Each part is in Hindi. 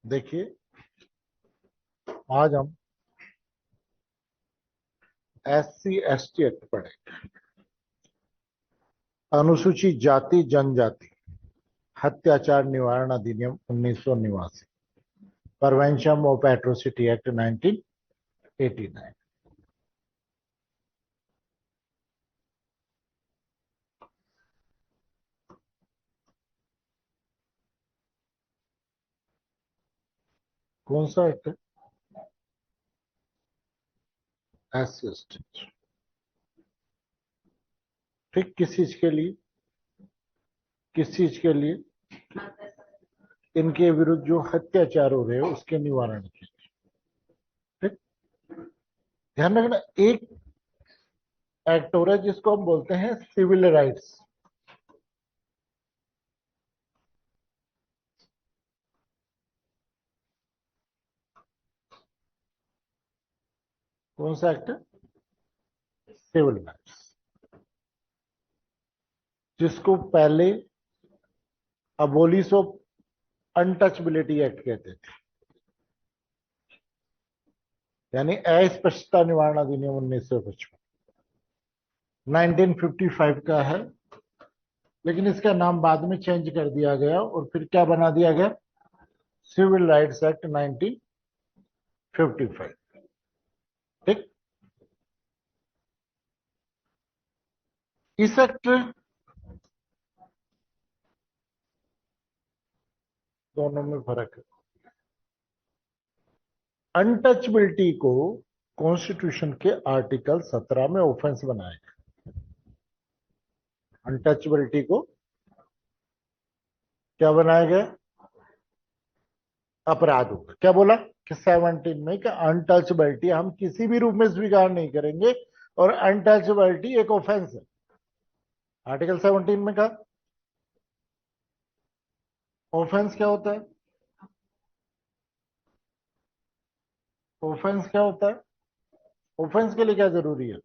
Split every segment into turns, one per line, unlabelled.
देखिए, आज हम SC/ST एक्ट पढ़े, अनुसूचित जाति जनजाति हत्याचार निवारण अधिनियम 1989, प्रिवेंशन ऑफ एट्रोसिटी एक्ट 1989। कौन सा एक्ट है? SC/ST। ठीक, किस चीज के लिए? किस चीज के लिए? इनके विरुद्ध जो अत्याचार हो रहे हैं उसके निवारण के लिए। ठीक, ध्यान रखना, एक एक्ट हो रहा है जिसको हम बोलते हैं सिविल राइट्स। कौन सा एक्ट है? सिविल राइट्स, जिसको पहले अबोलिश ऑफ अनटचबिलिटी एक्ट कहते थे, यानी अस्पृश्यता निवारण अधिनियम 1955, 1955 का है। लेकिन इसका नाम बाद में चेंज कर दिया गया और फिर क्या बना दिया गया? Civil rights act 1955। ठीक, इस एक्ट दोनों में फर्क है। अनटचबिलिटी को कॉन्स्टिट्यूशन के आर्टिकल 17 में ऑफेंस बनाया गया। अनटचबिलिटी को क्या बनाया गया? अपराध होगा। क्या बोला कि 17 में कि अनटचबिलिटी हम किसी भी रूप में स्वीकार नहीं करेंगे और अनटचबिलिटी एक ऑफेंस है। आर्टिकल 17 में कहा ऑफेंस क्या होता है? ऑफेंस क्या होता है? ऑफेंस के लिए क्या जरूरी है?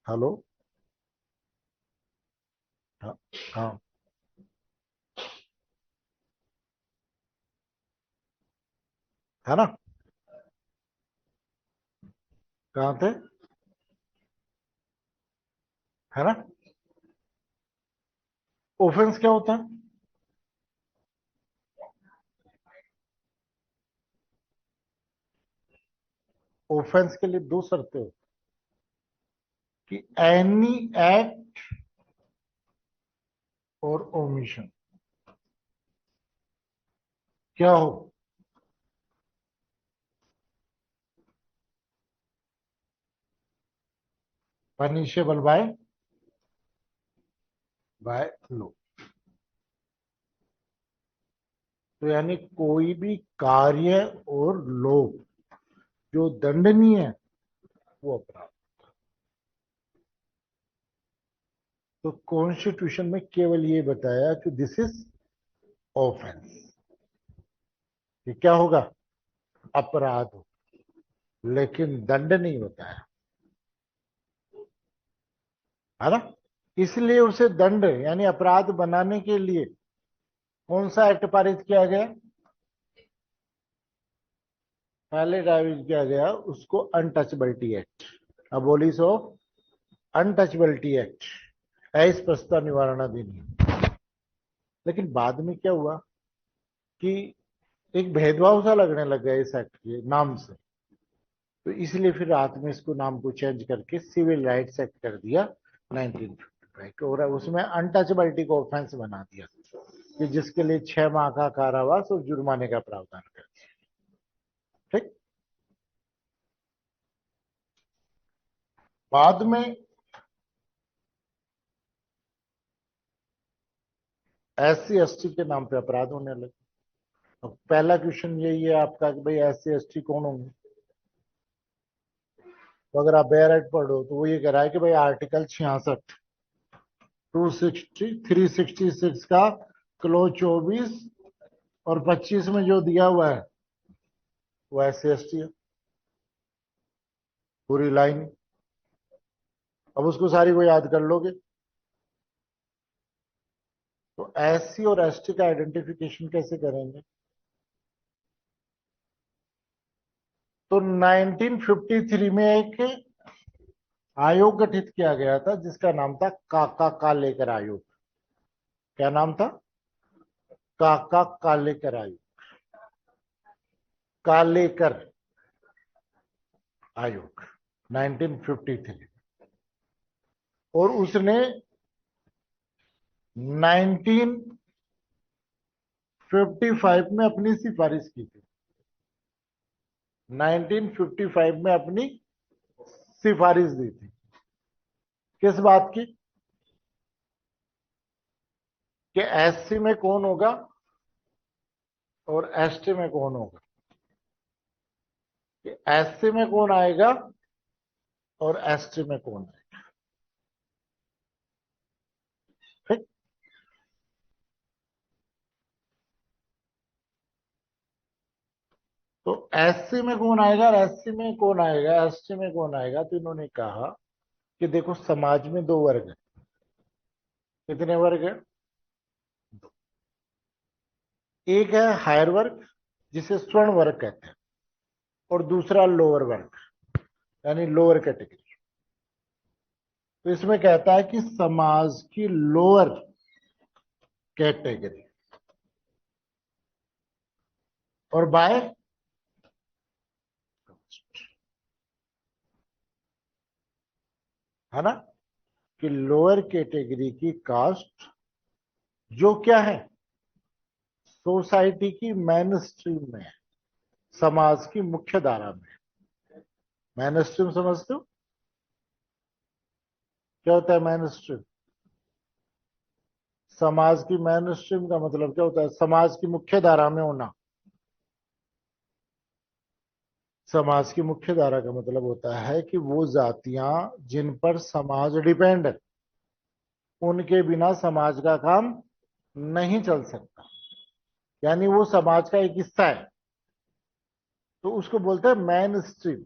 हेलो? हाँ, हाँ, है ना? कहां थे? है ना? ऑफेंस क्या होता है? ऑफेंस के लिए दो शर्तें होती कि एनी एक्ट और ओमिशन क्या हो, पनिशेबल बाय लॉ। तो यानी कोई भी कार्य और लोग जो दंडनीय है वो अपराध। तो कॉन्स्टिट्यूशन में केवल ये बताया कि दिस इज ऑफेंस, कि क्या होगा? अपराध हो, लेकिन दंड नहीं बताया, है ना? इसलिए उसे दंड यानी अपराध बनाने के लिए कौन सा एक्ट पारित किया गया? पहले डायविज किया गया उसको untouchability act, abolish of untouchability act, अस्पृश्यता निवारण अधिनियम। लेकिन बाद में क्या हुआ कि एक भेदभाव सा लगने लग गया इस एक्ट के नाम से, तो इसलिए फिर रात में इसको नाम को चेंज करके सिविल राइट्स एक्ट कर दिया 1955, और उसमें अनटचेबिलिटी को ऑफेंस बना दिया कि जिसके लिए 6 माह का कारावास और जुर्माने का प्रावधान कर दिया। ठीक। बाद में SC ST के नाम पे अपराध होने लगे। अब पहला क्वेश्चन यही है आपका कि भाई SC ST कौन होंगे। तो अगर आप बैरेट पढ़ो तो वो ये कह रहा है कि भाई आर्टिकल 66 260 366 का क्लोज 24 और 25 में जो दिया हुआ है वो SC ST है, पूरी लाइन। अब उसको सारी को याद कर लोगे तो SC और ST का आइडेंटिफिकेशन कैसे करेंगे। तो 1953 में एक आयोग गठित किया गया था जिसका नाम था काका कालेकर आयोग। क्या नाम था? काका कालेकर आयोग, कालेकर आयोग 1953। और उसने 1955 में अपनी सिफारिश की थी। 1955 में अपनी सिफारिश दी थी किस बात की कि SC में कौन होगा और ST में कौन होगा, कि SC में कौन आएगा और ST में कौन आएगा। ठीक। तो SC में कौन आएगा और SC में कौन आएगा, ST में कौन आएगा। तो इन्होंने कहा कि देखो समाज में 2 वर्ग है। कितने वर्ग है? एक है हायर वर्ग जिसे स्वर्ण वर्ग कहते हैं, और दूसरा लोअर वर्ग यानी लोअर कैटेगरी। तो इसमें कहता है कि समाज की लोअर कैटेगरी और बाय है ना, कि लोअर कैटेगरी की कास्ट जो क्या है सोसाइटी की मेन स्ट्रीम में है, समाज की मुख्य धारा में। मेन स्ट्रीम समझते हो क्या होता है? मेन स्ट्रीम, समाज की मेन स्ट्रीम का मतलब क्या होता है? समाज की मुख्य धारा में होना। समाज की मुख्य धारा का मतलब होता है कि वो जातियां जिन पर समाज डिपेंड है उनके बिना समाज का काम नहीं चल सकता, यानी वो समाज का एक हिस्सा है। तो उसको बोलते हैं मेन स्ट्रीम,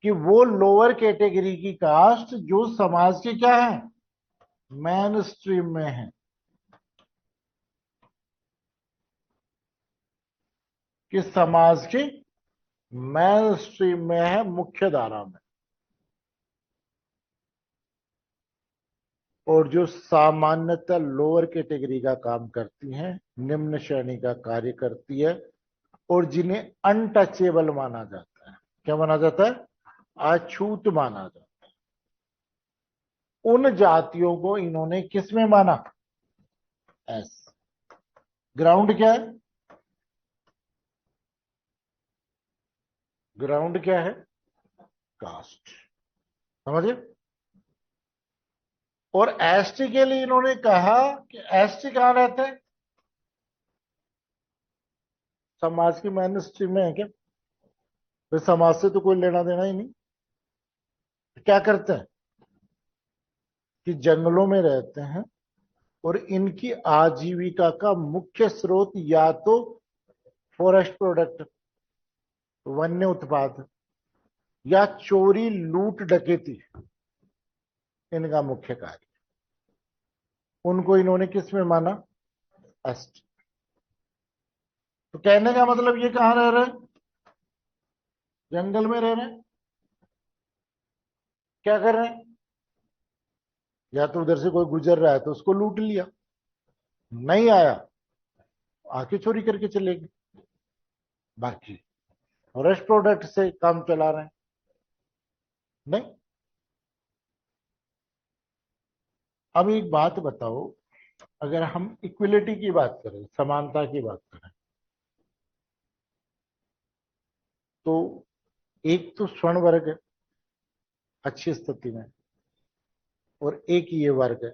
कि वो लोअर कैटेगरी की कास्ट जो समाज की क्या है, मेन स्ट्रीम में है, कि समाज की मेन स्ट्रीम में है, मुख्य धारा में। और जो सामान्यतः लोअर कैटेगरी का काम करती हैं, निम्न श्रेणी का कार्य करती है, और जिन्हें अनटचेबल माना जाता है। क्या माना जाता है? अछूत माना जाता है। उन जातियों को इन्होंने किस में माना? एस। ग्राउंड क्या है? ग्राउंड क्या है? कास्ट। समझे? और एसटी के लिए इन्होंने कहा कि एसटी कहां रहते हैं? समाज की मेन स्ट्रीम में है क्या? फिर समाज से तो कोई लेना देना ही नहीं। क्या करते हैं कि जंगलों में रहते हैं और इनकी आजीविका का मुख्य स्रोत या तो फॉरेस्ट प्रोडक्ट, वन्य उत्पाद, या चोरी लूट डकैती, इनका मुख्य कार्य। उनको इन्होंने किस में माना? एसटी। तो कहने का मतलब ये कहां रह रहे हैं? जंगल में रह रहे हैं। क्या कर रहे हैं? या तो उधर से कोई गुजर रहा है तो उसको लूट लिया, नहीं आया आके चोरी करके चले गए, बाकी रेस्ट प्रोडक्ट से काम चला रहे हैं। नहीं, अब एक बात बताओ, अगर हम इक्विलिटी की बात करें, समानता की बात करें, तो एक तो स्वर्ण वर्ग है अच्छी स्थिति में, और एक ये वर्ग है,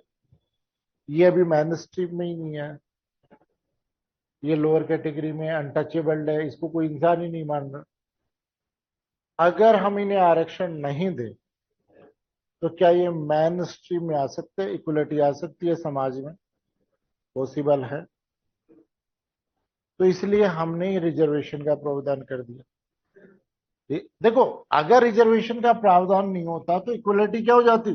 ये अभी मेन स्ट्रीम में ही नहीं है, ये लोअर कैटेगरी में अनटचेबल्ड है, इसको कोई इंसान ही नहीं मान रहा। अगर हम इन्हें आरक्षण नहीं दें तो क्या ये मेन स्ट्रीम में आ सकते हैं, इक्वलिटी आ सकती है समाज में? पॉसिबल है। तो इसलिए हमने ही रिजर्वेशन का प्रावधान कर दिया। देखो, अगर रिजर्वेशन का प्रावधान नहीं होता तो इक्वलिटी क्या हो जाती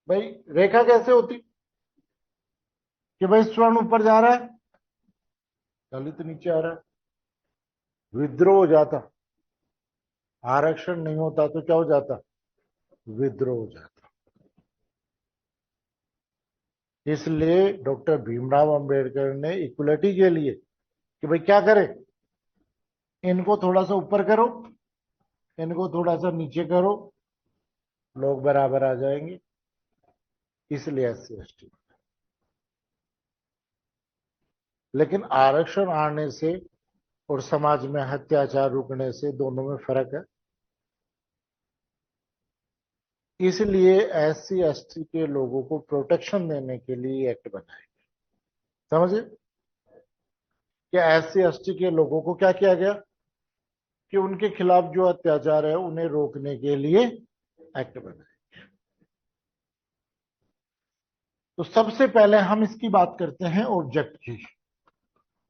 भाई? रेखा कैसे होती कि भाई स्वर्ण ऊपर जा रहा है, दलित नीचे आ रहा है? विद्रोह हो जाता। आरक्षण नहीं होता तो क्या हो जाता? विद्रोह हो जाता। इसलिए डॉक्टर भीमराव अंबेडकर ने इक्वलिटी के लिए कि भाई क्या करें, इनको थोड़ा सा ऊपर करो, इनको थोड़ा सा नीचे करो, लोग बराबर आ जाएंगे। इसलिए SC ST। लेकिन आरक्षण आने से और समाज में अत्याचार रुकने से दोनों में फर्क है। इसलिए SC ST के लोगों को प्रोटेक्शन देने के लिए एक्ट बनाया। समझे? कि SC ST के लोगों को क्या किया गया कि उनके खिलाफ जो अत्याचार है उन्हें रोकने के लिए एक्ट बनाया। तो सबसे पहले हम इसकी बात करते हैं ऑब्जेक्ट की।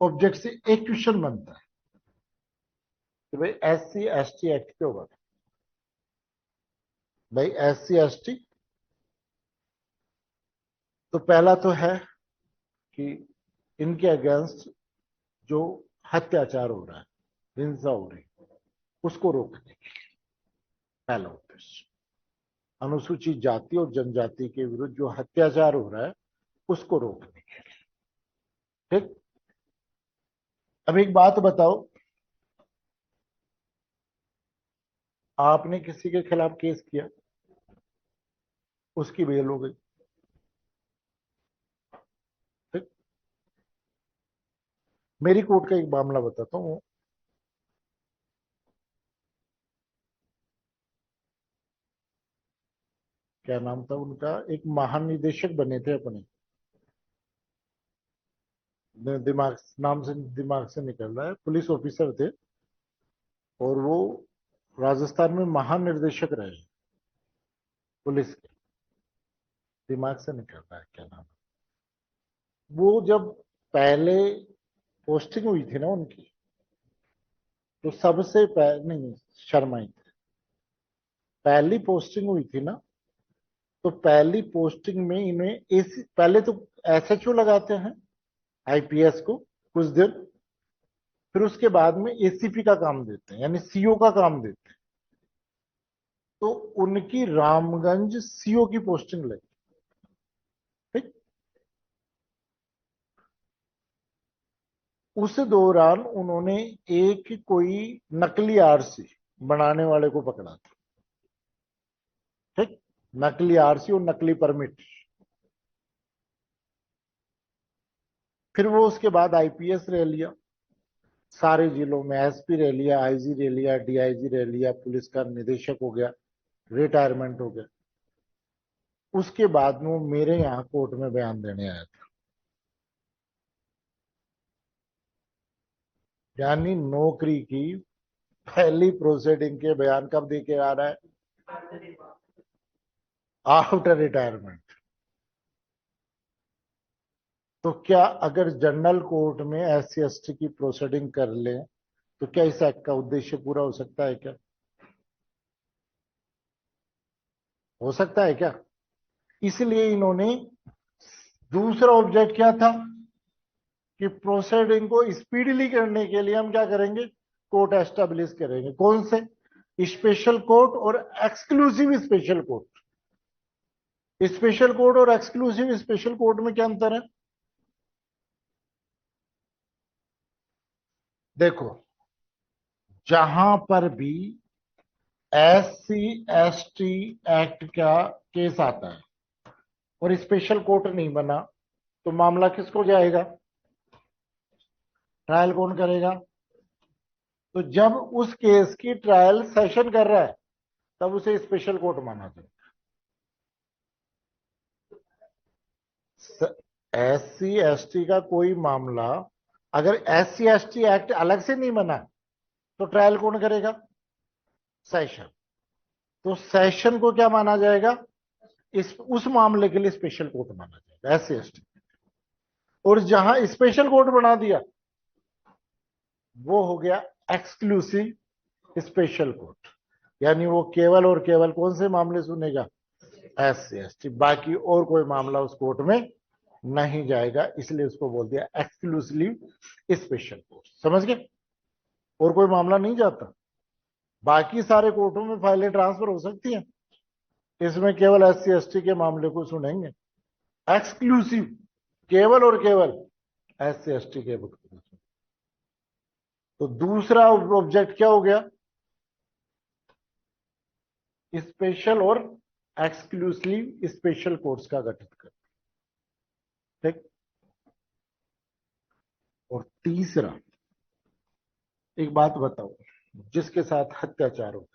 ऑब्जेक्ट से एक क्वेश्चन बनता है कि भाई SC ST एक्ट क्यों बना? भाई SC ST, तो पहला तो है कि इनके अगेंस्ट जो अत्याचार हो रहा है, हिंसा हो रही है, उसको रोकने के लिए पहला उद्देश्य। अनुसूचित जाति और जनजाति के विरुद्ध जो अत्याचार हो रहा है उसको रोकने के लिए। ठीक। अब एक बात बताओ, आपने किसी के खिलाफ केस किया, उसकी बेल हो गई, ठीक। मेरी कोर्ट का एक मामला बताता हूँ। क्या नाम था उनका, एक महानिदेशक बने थे अपने, दिमाग नाम से दिमाग से निकल रहा है, पुलिस ऑफिसर थे, और वो राजस्थान में महानिर्देशक रहे पुलिस के। दिमाग से निकल रहा है क्या नाम। वो जब पहले पोस्टिंग हुई थी ना उनकी, तो सबसे पहले, नहीं, शर्मा ही थे, पहली पोस्टिंग हुई थी ना, तो पहली पोस्टिंग में इन्हें एसी, पहले तो SHO लगाते हैं IPS को कुछ दिन, फिर उसके बाद में ACP का काम देते हैं, यानी CO का काम देते हैं। तो उनकी रामगंज CO की पोस्टिंग लगी। ठीक। उस दौरान उन्होंने एक कोई नकली RC बनाने वाले को पकड़ा था। ठीक। नकली RC और नकली परमिट। फिर वो उसके बाद IPS रह लिया, सारे जिलों में SP रह लिया, IG रह लिया, DIG रह लिया, पुलिस का निदेशक हो गया, रिटायरमेंट हो गया। उसके बाद में वो मेरे यहाँ कोर्ट में बयान देने आया था। यानी नौकरी की पहली प्रोसीडिंग के बयान कब दे के आ रहा है? After retirement. तो क्या अगर जनरल कोर्ट में SC ST की प्रोसीडिंग कर ले तो क्या इस एक्ट का उद्देश्य पूरा हो सकता है क्या? हो सकता है क्या? इसलिए इन्होंने, दूसरा ऑब्जेक्ट क्या था कि प्रोसीडिंग को स्पीडीली करने के लिए हम क्या करेंगे, कोर्ट एस्टेब्लिश करेंगे। कौन से? स्पेशल कोर्ट और exclusive special court. Special court और एक्सक्लूसिव स्पेशल कोर्ट में क्या अंतर है? देखो, जहां पर भी SC/ST एक्ट का केस आता है और स्पेशल कोर्ट नहीं बना, तो मामला किसको जाएगा? ट्रायल कौन करेगा? तो जब उस केस की ट्रायल सेशन कर रहा है तब उसे स्पेशल कोर्ट माना जाएगा। SC/ST का कोई मामला अगर SC/ST एक्ट अलग से नहीं बना तो ट्रायल कौन करेगा? सेशन। तो सेशन को क्या माना जाएगा? उस मामले के लिए स्पेशल कोर्ट माना जाएगा SC/ST। और जहां स्पेशल कोर्ट बना दिया वो हो गया एक्सक्लूसिव स्पेशल कोर्ट, यानी वो केवल और केवल कौन से मामले सुनेगा? SC/ST। बाकी और कोई मामला उस कोर्ट में नहीं जाएगा, इसलिए उसको बोल दिया एक्सक्लूसिव स्पेशल कोर्ट। समझ गए? और कोई मामला नहीं जाता, बाकी सारे कोर्टों में फाइलें ट्रांसफर हो सकती हैं, इसमें केवल SC/ST के मामले को सुनेंगे। एक्सक्लूसिव, केवल और केवल SC/ST के बुक। तो दूसरा ऑब्जेक्ट क्या हो गया? स्पेशल और एक्सक्लूसिव स्पेशल कोर्ट्स का गठन कर। ठीक। और तीसरा, एक बात बताओ, जिसके साथ अत्याचार हो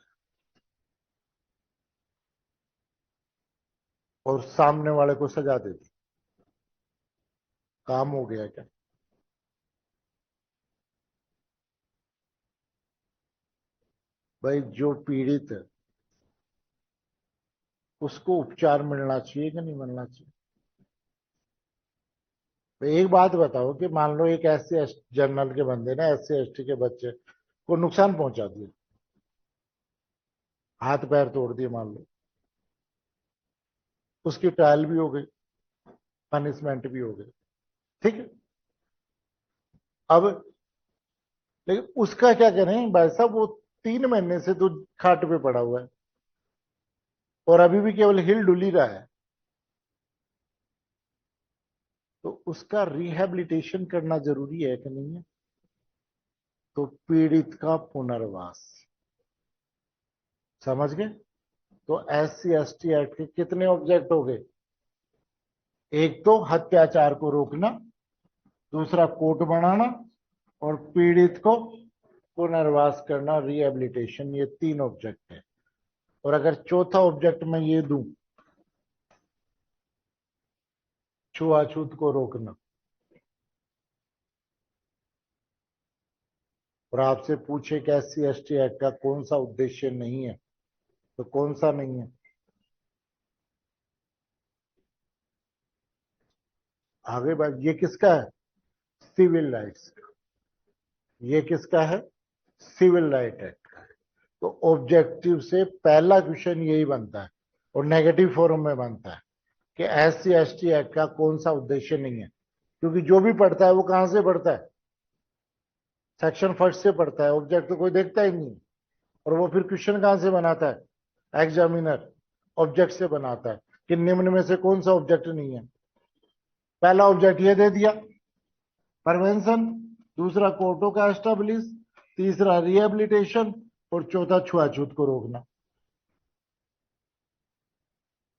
और सामने वाले को सजा दे दी, काम हो गया क्या? भाई, जो पीड़ित है उसको उपचार मिलना चाहिए कि नहीं मिलना चाहिए? तो एक बात बताओ कि मान लो एक SC/ST जनरल के बंदे ने SC/ST के बच्चे को नुकसान पहुंचा दिया, हाथ पैर तोड़ दिए मान लो, उसकी ट्रायल भी हो गई, पनिशमेंट भी हो गई, ठीक है। अब लेकिन उसका क्या करें भाई साहब? वो 3 महीने से तो खाट पे पड़ा हुआ है और अभी भी केवल हिल डुल ही रहा है, तो उसका रिहैबिलिटेशन करना जरूरी है कि नहीं है? तो पीड़ित का पुनर्वास। समझ गए? तो SC/ST एक्ट के कितने ऑब्जेक्ट हो गए? एक तो हत्याचार को रोकना, दूसरा कोर्ट बनाना, और पीड़ित को पुनर्वास करना, रिहैबिलिटेशन। ये 3 ऑब्जेक्ट है। और अगर चौथा ऑब्जेक्ट मैं ये दूं, छुआछूत को रोकना, और आपसे पूछे कि SC/ST एक्ट का कौन सा उद्देश्य नहीं है, तो कौन सा नहीं है? आगे बात, ये किसका है? Civil rights. ये किसका है? सिविल राइट एक्ट का है। तो ऑब्जेक्टिव से पहला क्वेश्चन यही बनता है और नेगेटिव फॉर्म में बनता है कि SC/ST एक्ट का कौन सा उद्देश्य नहीं है, क्योंकि जो भी पढ़ता है वो कहां से पढ़ता है? सेक्शन फर्स्ट से पढ़ता है, ऑब्जेक्ट तो कोई देखता ही नहीं। और वो फिर क्वेश्चन कहां से बनाता है? एग्जामिनर ऑब्जेक्ट से बनाता है कि निम्न में से कौन सा ऑब्जेक्ट नहीं है। पहला ऑब्जेक्ट ये दे दिया, प्रिवेंशन, दूसरा कोर्टों का एस्टेब्लिश, तीसरा रिहेबिलिटेशन, और चौथा छुआछूत को रोकना।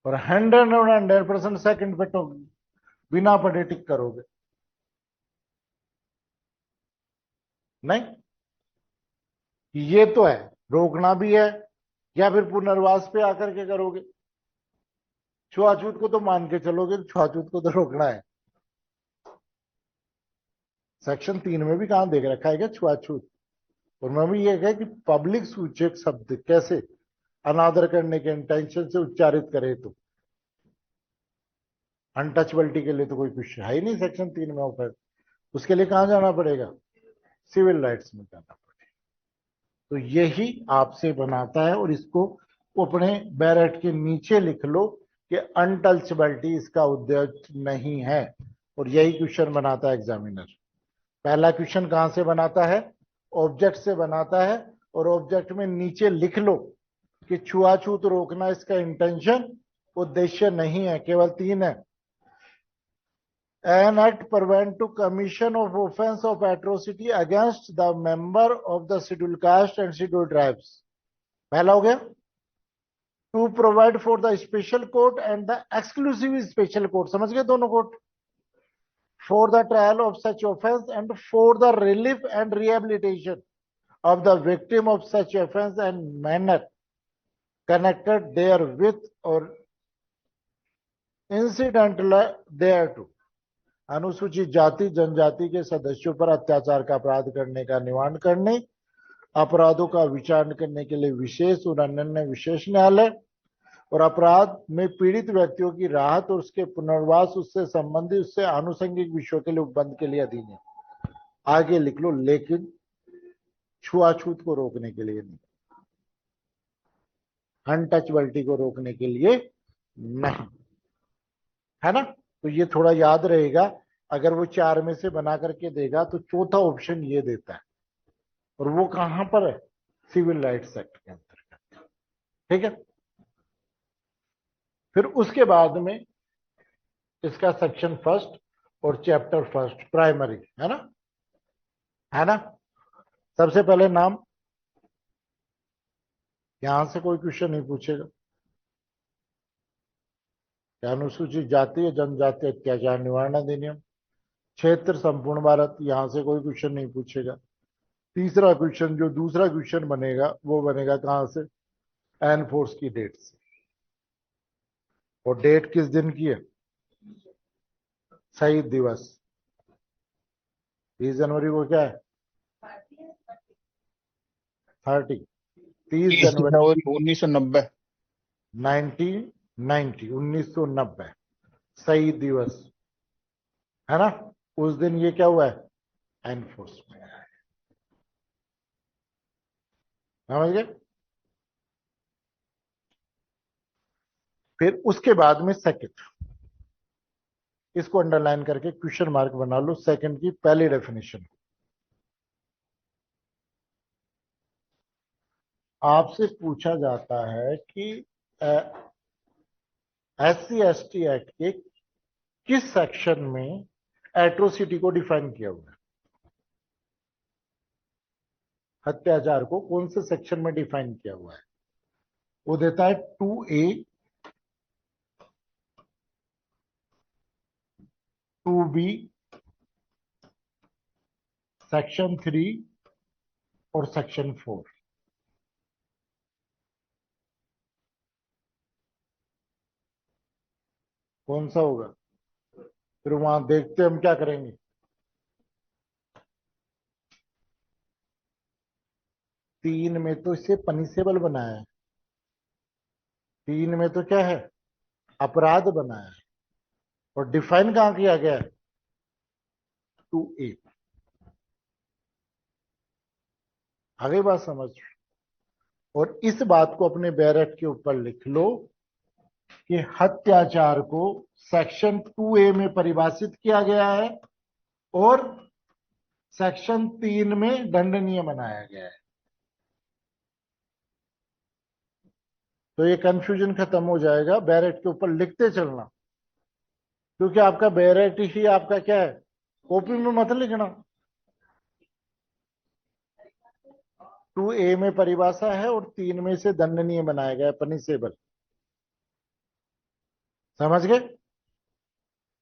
और 100% सेकंड पे तो बिना पढ़े टिक करोगे नहीं? ये तो है, रोकना भी है, या फिर पुनर्वास पे आकर के करोगे। छुआछूत को तो मान के चलोगे, छुआछूत को तो रोकना है। सेक्शन 3 में भी कहां देख रखा है क्या छुआछूत? और मैं भी ये कहा कि पब्लिक सूचक शब्द कैसे अनादर करने के इंटेंशन से उच्चारित करे, तो अनटचबिलिटी के लिए तो कोई कुछ है ही नहीं सेक्शन 3 में ऑफर। उसके लिए कहां जाना पड़ेगा? सिविल राइट्स में जाना पड़ेगा। तो यही आपसे बनाता है, और इसको अपने बैरेट के नीचे लिख लो कि अनटचबिलिटी इसका उद्देश्य नहीं है। और यही क्वेश्चन बनाता है एग्जामिनर। पहला क्वेश्चन कहां से बनाता है? ऑब्जेक्ट से बनाता है, और ऑब्जेक्ट में नीचे लिख लो कि छुआछूत रोकना इसका इंटेंशन, उद्देश्य नहीं है, केवल 3 है। An act prevent to commission of offense of atrocity against the member of the scheduled caste and scheduled tribes। पहला हो गया। To provide for the special court and the exclusive special court, समझ गए दोनों court, for the trial of such offense and for the relief and rehabilitation of the victim of such offense and manner connected therewith or incidental thereto। अनुसूचित जाति जनजाति के सदस्यों पर अत्याचार का अपराध करने का निवारण करने, अपराधों का विचारण करने के लिए विशेष और अनन्य विशेष न्यायालय, और अपराध में पीड़ित व्यक्तियों की राहत और उसके पुनर्वास, उससे संबंधित उससे आनुषंगिक विषयों के लिए उपबंध के लिए अधीन है। आगे लिख लो, लेकिन छुआछूत को रोकने के लिए नहीं, अनटचबिलिटी को रोकने के लिए नहीं, है ना। तो ये थोड़ा याद रहेगा, अगर वो 4 में से बना करके देगा तो चौथा ऑप्शन ये देता है, और वो कहां पर है, सिविल राइट्स एक्ट के अंतर्गत, ठीक है। फिर उसके बाद में इसका सेक्शन फर्स्ट और चैप्टर फर्स्ट प्राइमरी, है ना, है ना। सबसे पहले नाम, यहां से कोई क्वेश्चन नहीं पूछेगा। अनुसूचित जाति या जनजाति अत्याचार निवारण अधिनियम। क्षेत्र संपूर्ण भारत, यहां से कोई क्वेश्चन नहीं पूछेगा। तीसरा क्वेश्चन, जो दूसरा क्वेश्चन बनेगा वो बनेगा कहां से, एनफोर्स की डेट से, और डेट किस दिन की है, शहीद दिवस 30 जनवरी को क्या है, 30 जनवरी
1990
1990 शहीद दिवस, है ना। उस दिन ये क्या हुआ है, एनफोर्स में आया है, समझ गए। फिर उसके बाद में सेकंड, इसको अंडरलाइन करके क्वेश्चन मार्क बना लो, सेकंड की पहली डेफिनेशन। आपसे पूछा जाता है कि SC/ST एक्ट के किस सेक्शन में एट्रोसिटी को डिफाइन किया हुआ है, अत्याचार को कौन से सेक्शन में डिफाइन किया हुआ है। वो देता है 2A, 2B, सेक्शन 3 और सेक्शन 4। कौन सा होगा, फिर वहां देखते हम क्या करेंगे। तीन में तो इसे पनिशेबल बनाया है, 3 में तो क्या है, अपराध बनाया है, और डिफाइन कहां किया गया है, 2A। आगे बात समझ, और इस बात को अपने बैरेट के ऊपर लिख लो कि हत्याचार को सेक्शन 2A में परिभाषित किया गया है और सेक्शन 3 में दंडनीय बनाया गया है। तो ये कंफ्यूजन खत्म हो जाएगा, बैरेट के ऊपर लिखते चलना, क्योंकि आपका बैरेट ही आपका क्या है, कॉपी में मत लिखना। 2A में परिभाषा है और 3 में से दंडनीय बनाया गया है, पनिशेबल, समझ गए।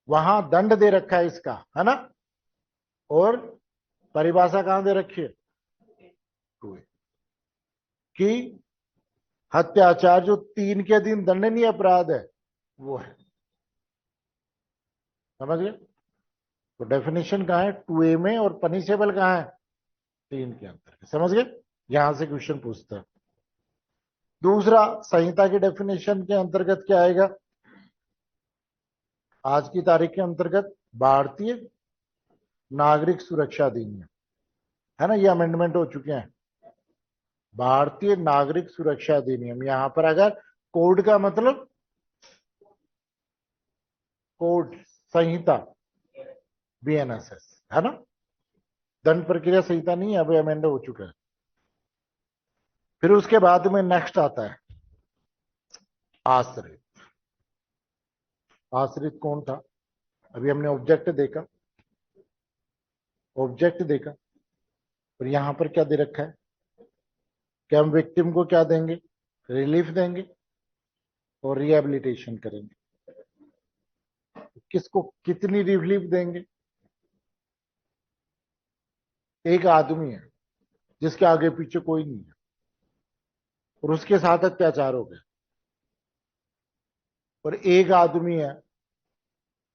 वहां दंड दे रखा है इसका, है ना, और परिभाषा कहां दे रखी है, 2A कि हत्याचार जो 3 के अधीन दंडनीय अपराध है वो है, समझ गए। तो डेफिनेशन कहां है, 2A में, और पनिशेबल कहां है, 3 के अंतर्गत, समझ गए। यहां से क्वेश्चन पूछता है। दूसरा, संहिता की डेफिनेशन के अंतर्गत क्या आएगा, आज की तारीख के अंतर्गत भारतीय नागरिक सुरक्षा अधिनियम, है ना, ये अमेंडमेंट हो चुके हैं। भारतीय नागरिक सुरक्षा अधिनियम, यहां पर अगर कोड का मतलब कोड, संहिता BNSS, है ना, दंड प्रक्रिया संहिता नहीं है, अभी अमेंड हो चुका है। फिर उसके बाद में नेक्स्ट आता है आश्रित। आश्रित कौन था? अभी हमने ऑब्जेक्ट देखा, ऑब्जेक्ट देखा, और यहां पर क्या दे रखा है कि हम विक्टिम को क्या देंगे? रिलीफ देंगे और रिहेबिलिटेशन करेंगे। किसको कितनी रिलीफ देंगे? एक आदमी है जिसके आगे पीछे कोई नहीं है और उसके साथ अत्याचार हो गया, और एक आदमी है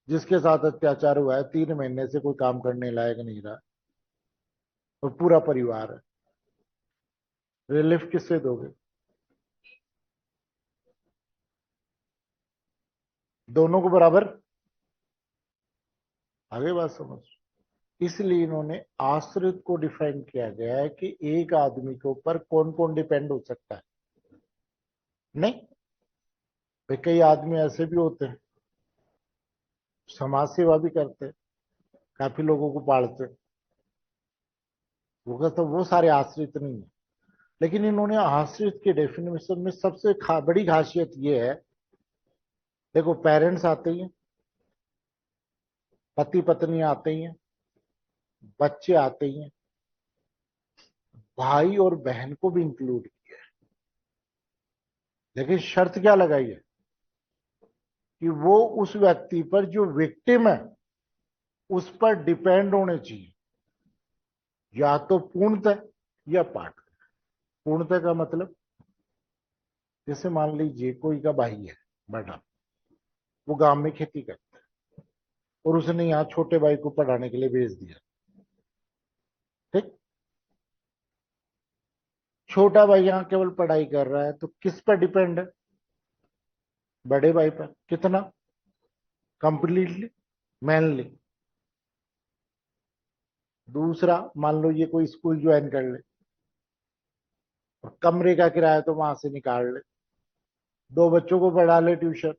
जिसके साथ अत्याचार हुआ है, 3 महीने से कोई काम करने लायक नहीं रहा, और पूरा परिवार है। रिलीफ किससे दोगे? दोनों को बराबर? आगे बात समझ। इसलिए इन्होंने आश्रित को डिफाइन किया गया है कि एक आदमी के ऊपर कौन कौन डिपेंड हो सकता है। नहीं भाई, कई आदमी ऐसे भी होते हैं समाज सेवा भी करते हैं, काफी लोगों को पालते हैं, वो तो वो सारे आश्रित नहीं है। लेकिन इन्होंने आश्रित के डेफिनेशन में सबसे बड़ी खासियत ये है, देखो पेरेंट्स आते ही हैं, पति पत्नी आते ही हैं, बच्चे आते ही हैं, भाई और बहन को भी इंक्लूड किया है। लेकिन शर्त क्या लगाई है कि वो उस व्यक्ति पर जो विक्टिम है उस पर डिपेंड होने चाहिए, या तो पूर्णतः या पार्ट। पूर्णतः का मतलब, जैसे मान लीजिए कोई का भाई है बड़ा, वो गांव में खेती करता है और उसने यहाँ छोटे भाई को पढ़ाने के लिए भेज दिया। ठीक, छोटा भाई यहाँ केवल पढ़ाई कर रहा है, तो किस पर डिपेंड है? बड़े भाई पर। कितना? Completely, mainly. दूसरा, मान लो ये कोई स्कूल ज्वाइन कर ले और कमरे का किराया तो वहां से निकाल ले, 2 बच्चों को पढ़ा ले ट्यूशन,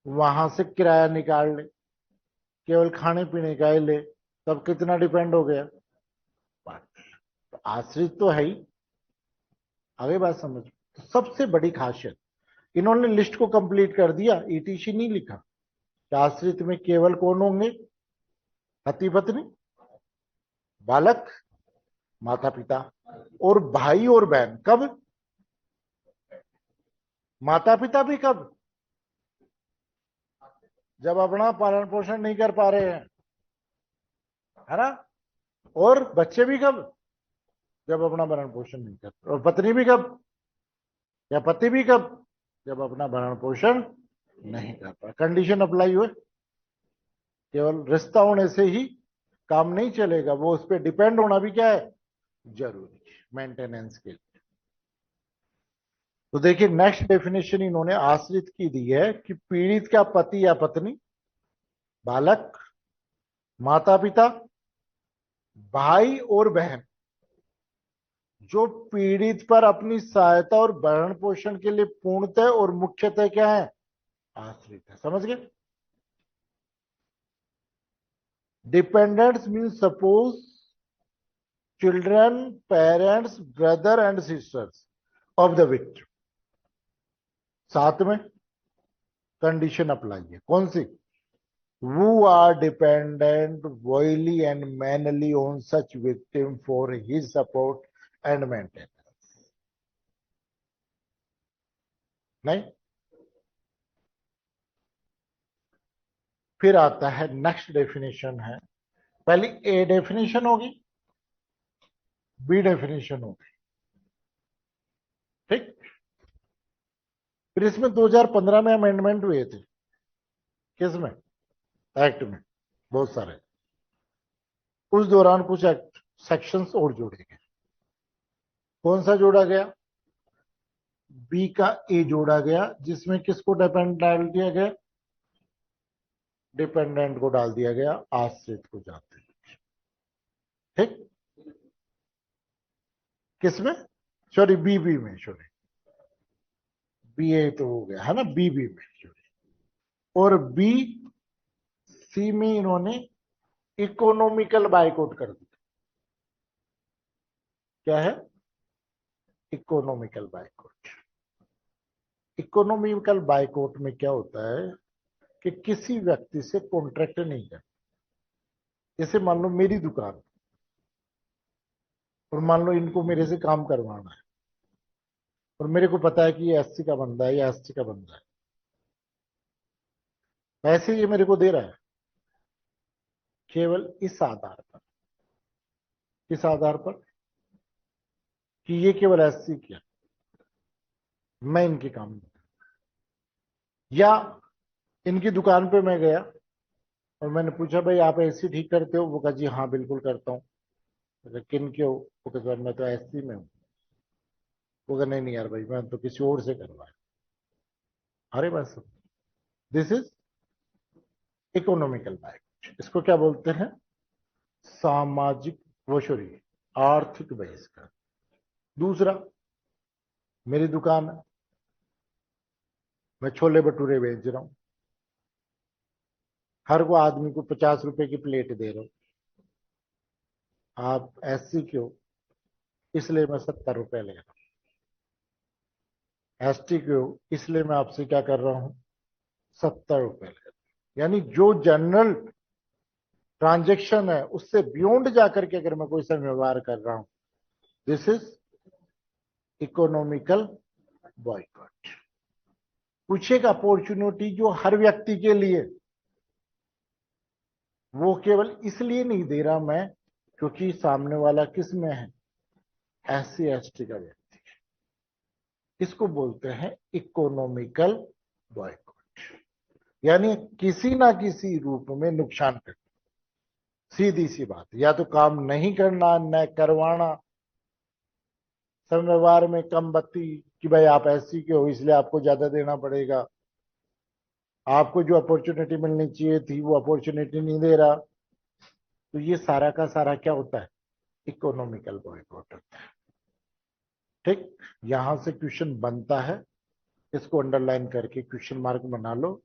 वहां से किराया निकाल ले, केवल खाने पीने का ही ले, तब कितना डिपेंड हो गया? तो आश्रित तो है ही। आगे बात समझ। तो सबसे बड़ी खासियत, इन्होंने लिस्ट को कंप्लीट कर दिया, ईटीसी नहीं लिखा। कि आश्रित में केवल कौन होंगे? पति पत्नी, बालक, माता पिता, और भाई और बहन। कब? माता पिता भी कब? जब अपना पालन पोषण नहीं कर पा रहे हैं, है ना। और बच्चे भी कब? जब अपना भरण पोषण नहीं कर। और पत्नी भी कब? या पति भी कब? जब अपना भरण पोषण नहीं कर पा। कंडीशन अप्लाई हुए। केवल रिश्ता होने से ही काम नहीं चलेगा, वो उस पर डिपेंड होना भी क्या है? जरूरी, मेंटेनेंस के लिए। तो देखिए नेक्स्ट डेफिनेशन इन्होंने आश्रित की दी है कि पीड़ित का पति या पत्नी, बालक, माता पिता, भाई और बहन, जो पीड़ित पर अपनी सहायता और भरण पोषण के लिए पूर्णतः और मुख्यतः क्या है? आश्रित है। समझ गए? Dependents mean suppose children, parents, brother and sisters of the victim. साथ में कंडीशन अप्लाई है। कौन सी? who are dependent volly and manly on such victim for his support and maintenance। नहीं। फिर आता है नेक्स्ट डेफिनेशन है, पहली ए डेफिनेशन होगी, बी डेफिनेशन होगी। ठीक। फिर इसमें 2015 में अमेंडमेंट हुए थे। किसमें? एक्ट में, बहुत सारे। उस दौरान कुछ एक्ट सेक्शंस और जोड़े गए। कौन सा जोड़ा गया? बी का ए जोड़ा गया, जिसमें किसको डिपेंड डाल दिया गया? डिपेंडेंट को डाल दिया गया, आश्रित को जाते। ठीक। किसमें? सॉरी, बीबी में, सॉरी, बी ए तो हो गया है ना, बीबी में सॉरी। और बी सी में इन्होंने इकोनॉमिकल बाइकआउट कर दिया। क्या है? Economical boycott. इकोनॉमिकल बायकॉट में क्या होता है कि किसी व्यक्ति से कॉन्ट्रैक्ट नहीं करना। जैसे मान लो मेरी दुकान और मान लो इनको मेरे से काम करवाना है और मेरे को पता है कि ये एससी का बंदा है या एसटी का बंदा है, पैसे ये मेरे को दे रहा है केवल इस आधार पर। किस आधार पर? कि ये केवल एससी किया, मैं इनके काम में। या इनकी दुकान पे मैं गया और मैंने पूछा भाई आप एसी ठीक करते हो? वो कहा जी हाँ बिल्कुल करता हूँ। किन क्यों? वो कहता मैं तो एससी में हूँ। वो कहा नहीं नहीं यार भाई मैं तो किसी और से करवाया। अरे बस, दिस इज इकोनॉमिकल बायकॉट। इसको क्या बोलते हैं? सामाजिक वशोरी, आर्थिक बहिष्कार। दूसरा, मेरी दुकान है, मैं छोले भटूरे बेच रहा हूं, हर को आदमी को 50 रुपए की प्लेट दे रहा हूं। आप एससी क्यों? इसलिए मैं 70 रुपए ले रहा हूं। एसटी क्यों? इसलिए मैं आपसे क्या कर रहा हूं? 70 रुपए ले रहा हूं। यानी जो जनरल ट्रांजेक्शन है उससे बियॉन्ड जाकर के अगर मैं कोई सा व्यवहार कर रहा हूं, दिस इज इकोनॉमिकल बॉयकॉट। कुछ एक अपॉर्चुनिटी जो हर व्यक्ति के लिए, वो केवल इसलिए नहीं दे रहा मैं क्योंकि सामने वाला किस में है? एससी एसटी का व्यक्ति। इसको बोलते हैं इकोनॉमिकल बॉयकॉट। यानी किसी ना किसी रूप में नुकसान करना। सीधी सी बात, या तो काम नहीं करना, न करवाना, व्यवहार में कम बत्ती कि भाई आप एससी के हो इसलिए आपको ज्यादा देना पड़ेगा, आपको जो अपॉर्चुनिटी मिलनी चाहिए थी वो अपॉर्चुनिटी नहीं दे रहा। तो ये सारा का सारा क्या होता है? इकोनॉमिकल बॉयकॉट होता है। ठीक, यहां से क्वेश्चन बनता है, इसको अंडरलाइन करके क्वेश्चन मार्क बना लो।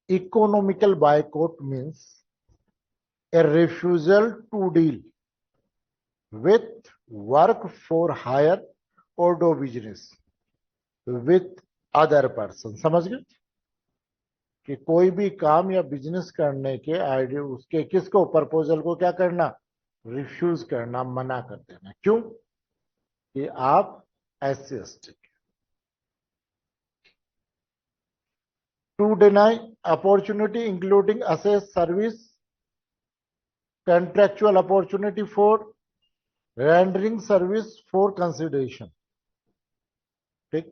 Economical boycott means a refusal to deal with work for hire or do business with other person। समझ गए? कि कोई भी काम या बिजनेस करने के आइडिया उसके किसको, प्रपोजल को क्या करना? रिफ्यूज करना, मना कर देना। क्यों? कि आप SC ST. To deny opportunity including access service contractual opportunity for rendering service for consideration। ठीक,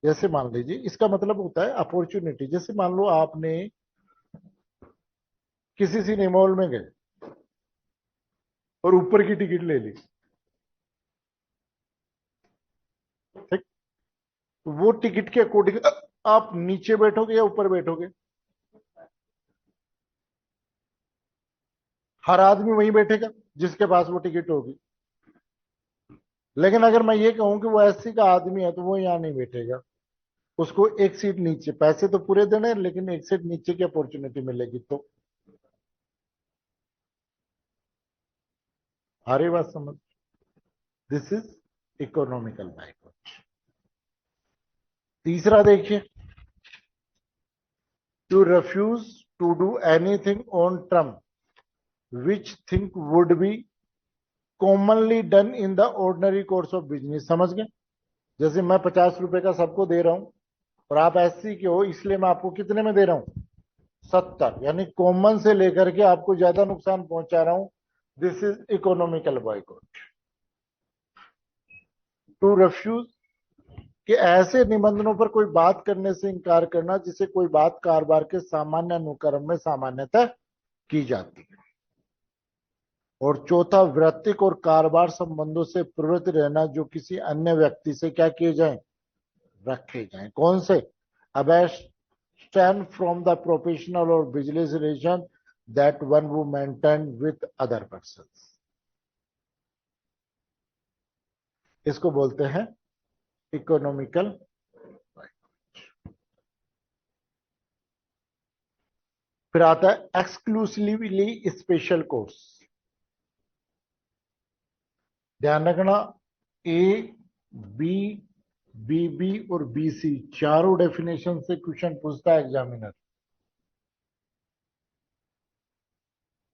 जैसे मान लीजिए इसका मतलब होता है अपॉर्चुनिटी। जैसे मान लो आपने किसी सिनेमा मॉल में गए और ऊपर की टिकट ले ली, ठीक, तो वो टिकट के अकॉर्डिंग आप नीचे बैठोगे या ऊपर बैठोगे? हर आदमी वहीं बैठेगा जिसके पास वो टिकट होगी। लेकिन अगर मैं ये कहूं कि वो एससी का आदमी है तो वो यहां नहीं बैठेगा, उसको एक सीट नीचे, पैसे तो पूरे देने लेकिन एक सीट नीचे की अपॉर्चुनिटी मिलेगी। तो हमारी बात समझ, दिस इज इकोनॉमिकल बायकॉट। तीसरा देखिए, to refuse to do anything on term which think would be commonly done in the ordinary course of business. समझ गए? जैसे मैं 50 रुपए का सबको दे रहा हूं और आप एससी के हो इसलिए मैं आपको कितने में दे रहा हूं? 70। यानी कॉमन से लेकर के आपको ज्यादा नुकसान पहुंचा रहा हूं। This is economical boycott. To refuse कि ऐसे निबंधनों पर कोई बात करने से इनकार करना जिसे कोई बात कारोबार के सामान्य अनुक्रम में सामान्यतः की जाती है। और चौथा, वृत्तिक और कारोबार संबंधों से प्रवृत्त रहना जो किसी अन्य व्यक्ति से क्या किए जाए? रखे जाएं। कौन से? abstain from the professional or business relation that one who maintain with other persons। इसको बोलते हैं इकोनॉमिकल। फिर आता है एक्सक्लूसिवली स्पेशल कोर्स। ध्यान रखना, ए, बी, बीबी और बीसी चारों डेफिनेशन से क्वेश्चन पूछता है एग्जामिनर।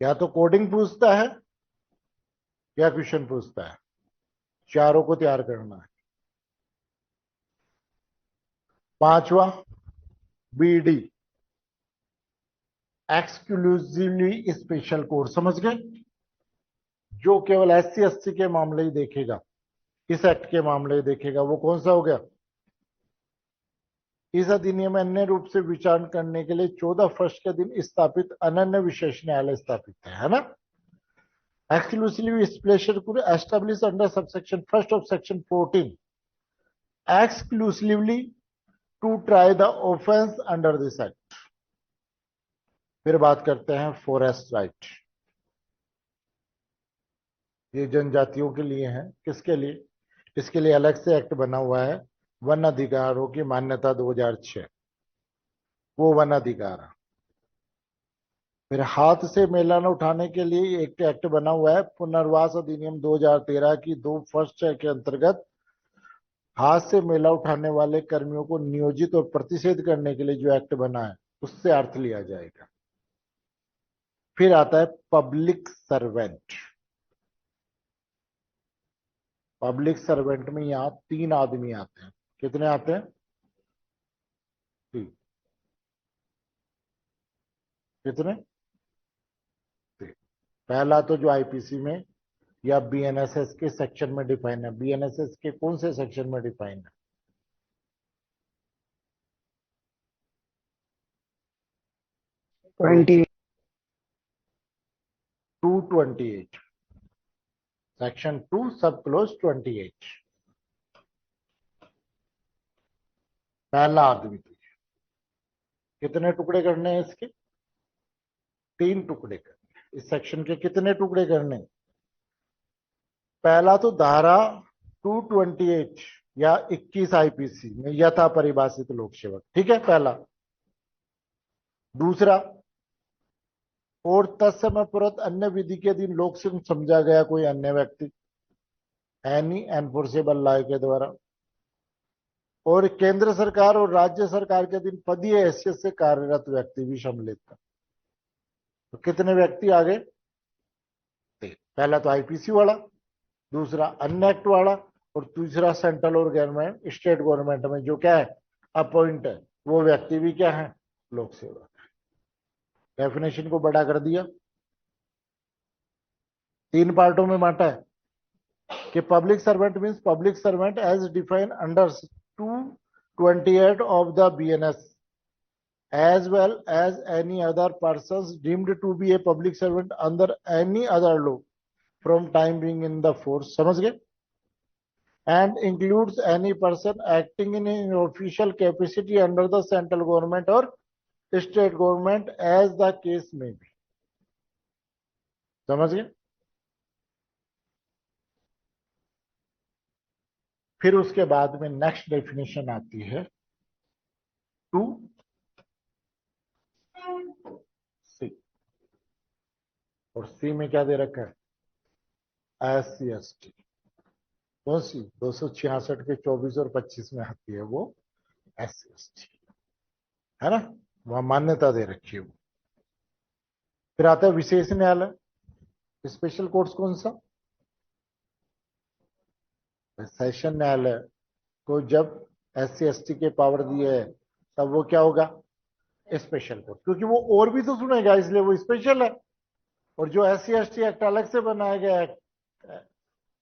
या तो कोडिंग पूछता है या क्वेश्चन पूछता है, चारों को तैयार करना है। पांचवा, बीडी एक्सक्लूसिवली स्पेशल कोर्स, समझ गए, जो केवल SC ST के मामले ही देखेगा, इस एक्ट के मामले ही देखेगा। वो कौन सा हो गया? इस अधिनियम में अन्य रूप से विचार करने के लिए 14 फर्स्ट के दिन स्थापित अनन्य विशेष न्यायालय स्थापित है ना। Exclusively special court establish under subsection first of section 14 exclusively to try the offense under this act। फिर बात करते हैं फॉरेस्ट राइट। ये जनजातियों के लिए है। किसके लिए? इसके लिए अलग से एक्ट बना हुआ है, वन अधिकारों की मान्यता 2006, वो वन अधिकार है। फिर हाथ से मेला न उठाने के लिए एक एक्ट बना हुआ है, पुनर्वास अधिनियम 2013 की 2 फर्स्ट के अंतर्गत हाथ से मेला उठाने वाले कर्मियों को नियोजित और प्रतिषेध करने के लिए जो एक्ट बना है उससे अर्थ लिया जाएगा। फिर आता है पब्लिक सर्वेंट। पब्लिक सर्वेंट में यहां 3 आदमी आते हैं। कितने आते हैं? 3। कितने? 3। पहला तो जो आईपीसी में या बीएनएसएस के सेक्शन में डिफाइन है। बीएनएसएस के कौन से सेक्शन में डिफाइन है? 228 सेक्शन 2 सब क्लोज 28। पहला आदमी तो कितने टुकड़े करने हैं इसके? 3 टुकड़े करने हैं। इस सेक्शन के कितने टुकड़े करने हैं? पहला तो धारा 228 या 21 आईपीसी में यथा परिभाषित लोक सेवक, ठीक है, पहला। दूसरा, और तत्समय पूर्वक अन्य विधि के अधीन लोक सेवक समझा गया कोई अन्य व्यक्ति एनी एनफोर्सेबल लॉ के द्वारा, और केंद्र सरकार और राज्य सरकार के अधीन पदीय हैसियत से कार्यरत व्यक्ति भी सम्मिलित था। तो कितने व्यक्ति आ गए? 3। पहला तो आईपीसी वाला, दूसरा अन्य एक्ट वाला, और तीसरा सेंट्रल और गवर्नमेंट स्टेट गवर्नमेंट में जो क्या है अपॉइंट है, वो व्यक्ति भी क्या है? लोक सेवक। डेफिनेशन को बड़ा कर दिया, 3 पार्टों में बांटा है कि public servant means public servant as defined under 228 of the BNS as well as any other persons deemed to be a public servant under any other law from time being in the force, समझ गए, and includes any person acting in an official capacity under the central government or state government as the case may be, समझ गए। फिर उसके बाद में नेक्स्ट डेफिनेशन आती है 2C, और सी में क्या दे रखा है? SC ST। कौन सी? 266 के 24 और 25 में आती है वो SC ST, है ना, वहां मान्यता दे रखी है वो। फिर आता है विशेष न्यायालय, स्पेशल कोर्ट्स कौन सा? सेशन न्यायालय को जब SC ST के पावर दिए है तब वो क्या होगा? स्पेशल कोर्ट, क्योंकि वो और भी तो सुनेगा इसलिए वो स्पेशल है। और जो SC ST एक्ट अलग से बनाया गया है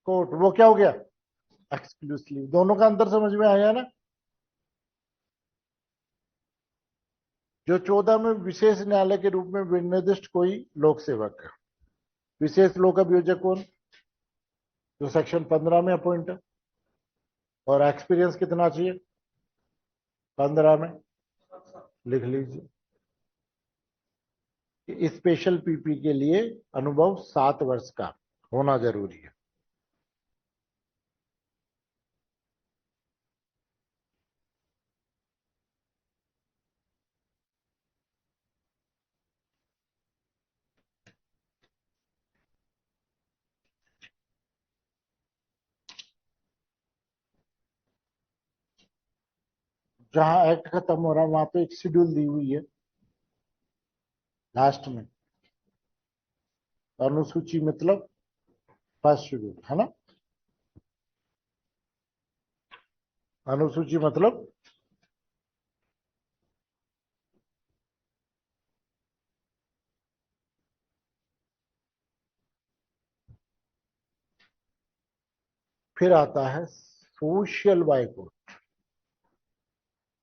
कोर्ट, वो क्या हो गया? एक्सक्लूसिव। दोनों का अंतर समझ में आया ना। जो 14 में विशेष न्यायालय के रूप में विनिर्दिष्ट कोई लोक सेवक है। विशेष लोक अभियोजक कौन? जो सेक्शन 15 में अपॉइंट है, और एक्सपीरियंस कितना चाहिए? 15 में लिख लीजिए। स्पेशल पीपी के लिए अनुभव 7 वर्ष का होना जरूरी है। जहां एक्ट खत्म हो रहा है वहां पे एक शेड्यूल दी हुई है लास्ट में। अनुसूची मतलब फर्स्ट शेड्यूल है ना। अनुसूची मतलब फिर आता है सोशल बायकॉट।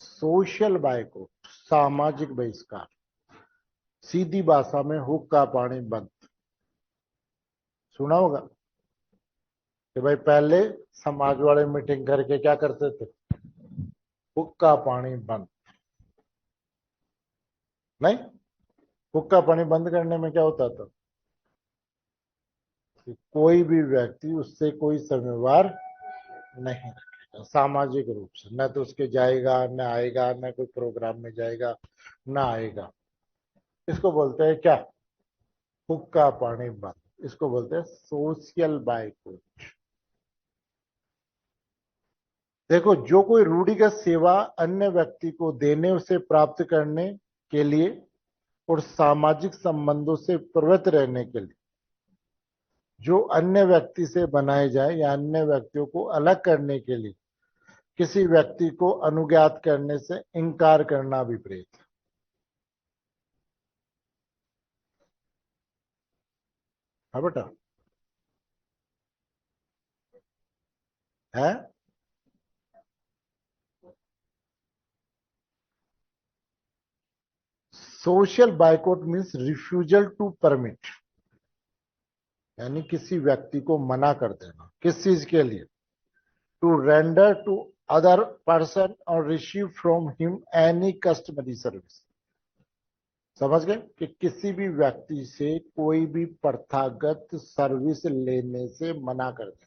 सोशल बायकॉट सामाजिक बहिष्कार, सीधी भाषा में हुक्का पानी बंद। सुना होगा कि भाई पहले समाज वाले मीटिंग करके क्या करते थे, हुक्का पानी बंद। नहीं, हुक्का पानी बंद करने में क्या होता था कि कोई भी व्यक्ति उससे कोई व्यवहार नहीं रखेगा सामाजिक रूप से, न तो उसके जाएगा न आएगा, न कोई प्रोग्राम में जाएगा न आएगा। इसको बोलते हैं क्या, हुक्का पानी बंद। इसको बोलते हैं सोशल बायकॉट। देखो, जो कोई रूढ़िगत सेवा अन्य व्यक्ति को देने उसे प्राप्त करने के लिए और सामाजिक संबंधों से प्रवृत्त रहने के लिए जो अन्य व्यक्ति से बनाए जाए या अन्य व्यक्तियों को अलग करने के लिए किसी व्यक्ति को अनुज्ञात करने से इनकार करना विपरीत है बेटा। है social boycott means refusal to permit, यानी किसी व्यक्ति को मना कर देना किस चीज के लिए, to render to other person और receive from him any customary service. समझ गए कि किसी भी व्यक्ति से कोई भी प्रथागत सर्विस लेने से मना कर दे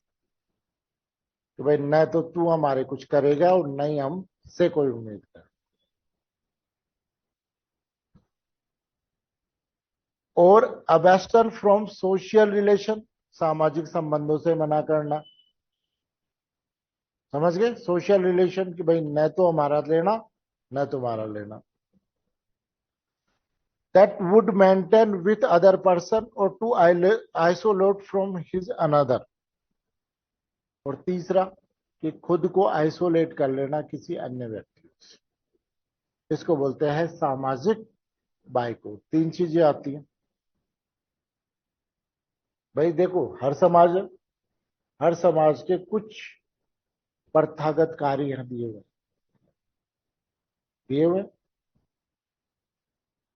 कि भाई न तो तू हमारे कुछ करेगा और न ही हम से कोई उम्मीद कर। और अबस्टन फ्रॉम सोशल रिलेशन, सामाजिक संबंधों से मना करना। समझ गए, सोशल रिलेशन कि भाई न तो हमारा लेना न तुम्हारा लेना। that would maintain with other person or to isolate from his another। और तीसरा कि खुद को आइसोलेट कर लेना किसी अन्य व्यक्ति से, इसको बोलते हैं सामाजिक बायकॉट। तीन चीजें आती हैं भाई। देखो, हर समाज के कुछ प्रथागत कार्य यहाँ दिए हुए,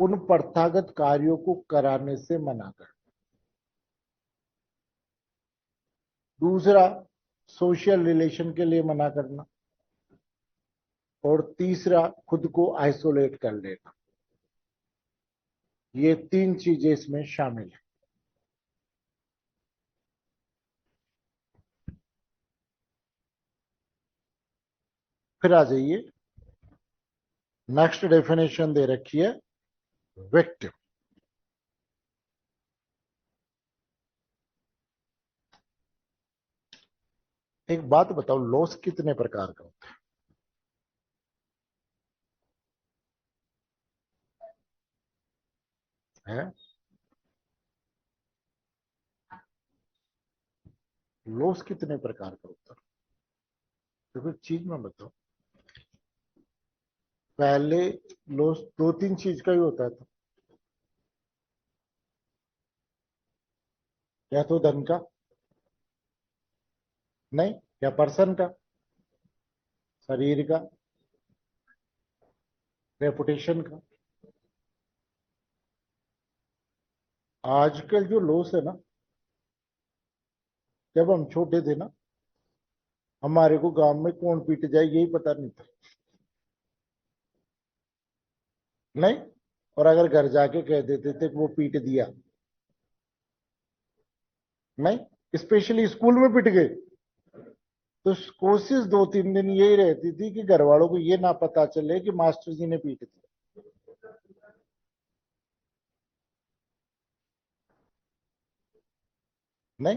उन प्रथागत कार्यों को कराने से मना कर। दूसरा, सोशल रिलेशन के लिए मना करना। और तीसरा, खुद को आइसोलेट कर लेना। ये तीन चीजें इसमें शामिल है। फिर आ जाइए, नेक्स्ट डेफिनेशन दे रखी है विक्टिम। एक बात बताओ, लॉस कितने प्रकार का होता है? लॉस कितने प्रकार का होता है? देखो, एक चीज में बताओ, पहले लॉस दो तीन चीज का ही होता था। या तो धन का, नहीं, या पर्सन का, शरीर का, रेपुटेशन का। आजकल जो लॉस है ना, जब हम छोटे थे ना, हमारे को गांव में कौन पीट जाए यही पता नहीं था। नहीं, और अगर घर जाके कह देते थे कि वो पीट दिया, नहीं, स्पेशली स्कूल में पिट गए, तो कोशिश दो तीन दिन यही रहती थी कि घर वालों को ये ना पता चले कि मास्टर जी ने पीट दिया। नहीं,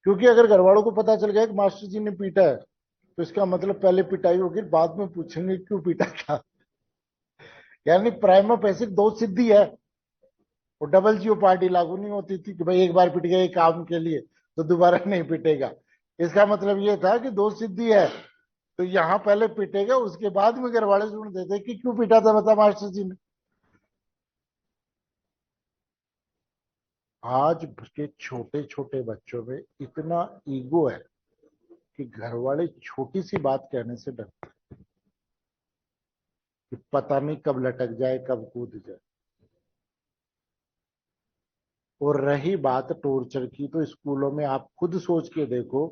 क्योंकि अगर घर वालों को पता चल गया कि मास्टर जी ने पीटा है, तो इसका मतलब पहले पिटाई होगी, बाद में पूछेंगे क्यों पीटा था। यानी प्राइमा फेसी दो सिद्धि है, वो डबल जीओ पार्टी लागू नहीं होती थी कि भाई एक बार पिट गए काम के लिए तो दोबारा नहीं पिटेगा। इसका मतलब ये था कि दो सिद्धि है, तो यहां पहले पिटेगा, उसके बाद में घर वाले सुन देते कि क्यों पीटा था बता मास्टर जी ने। आज के छोटे छोटे बच्चों में इतना ईगो है कि घर वाले छोटी सी बात कहने से डरते हैं कि पता नहीं कब लटक जाए कब कूद जाए। और रही बात टॉर्चर की, तो स्कूलों में आप खुद सोच के देखो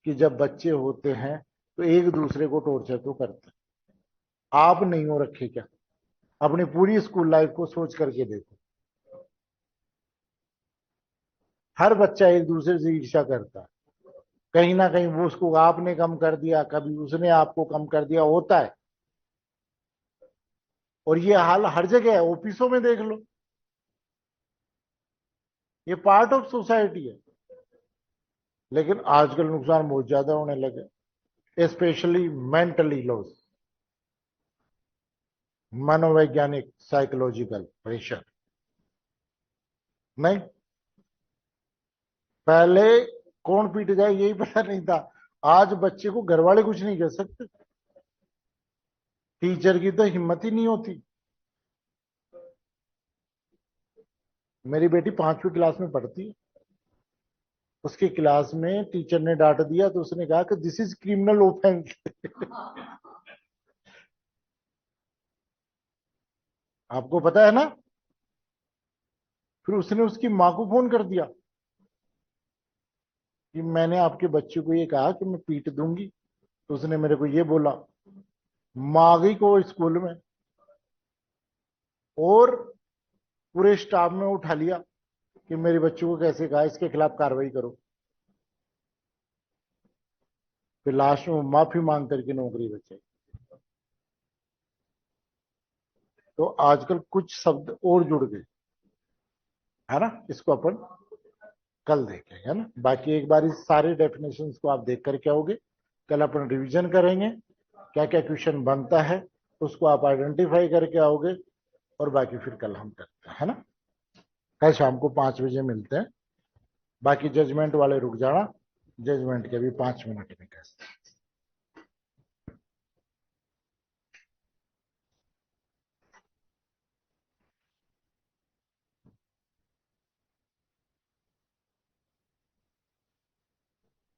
कि जब बच्चे होते हैं तो एक दूसरे को टॉर्चर तो करते हैं। आप नहीं हो रखे क्या? अपनी पूरी स्कूल लाइफ को सोच करके देखो, हर बच्चा एक दूसरे से ईर्ष्या करता है। कहीं ना कहीं वो उसको आपने कम कर दिया, कभी उसने आपको कम कर दिया, होता है। और ये हाल हर जगह है, ऑफिसों में देख लो, ये पार्ट ऑफ सोसाइटी है। लेकिन आजकल नुकसान बहुत ज्यादा होने लगे, स्पेशली मेंटली लॉस, मनोवैज्ञानिक साइकोलॉजिकल प्रेशर। नहीं, पहले कौन पीट जाए यही पता नहीं था, आज बच्चे को घर वाले कुछ नहीं कह सकते, टीचर की तो हिम्मत ही नहीं होती। मेरी बेटी 5वीं क्लास में पढ़ती है, उसकी क्लास में टीचर ने डांट दिया तो उसने कहा कि दिस इज क्रिमिनल ऑफेंस। आपको पता है ना। फिर उसने उसकी माँ को फोन कर दिया कि मैंने आपके बच्चे को ये कहा कि मैं पीट दूंगी, तो उसने मेरे को ये बोला। माँ गई को स्कूल में और पूरे स्टाफ में उठा लिया कि मेरे बच्चों को कैसे कहा, इसके खिलाफ कार्रवाई करो। फिर लास्ट में माफी मांग करके नौकरी बचाई। तो आजकल कुछ शब्द और जुड़ गए, है ना, इसको अपन कल देखेंगे, है ना। बाकी एक बार इस सारे डेफिनेशंस को आप देख करके आओगे, कल अपन रिवीजन करेंगे, क्या क्या क्वेश्चन बनता है उसको आप आइडेंटिफाई करके आओगे, और बाकी फिर कल हम करते हैं, है ना। कल शाम को 5 बजे मिलते हैं। बाकी जजमेंट वाले रुक जाना, जजमेंट के भी 5 मिनट में कैसे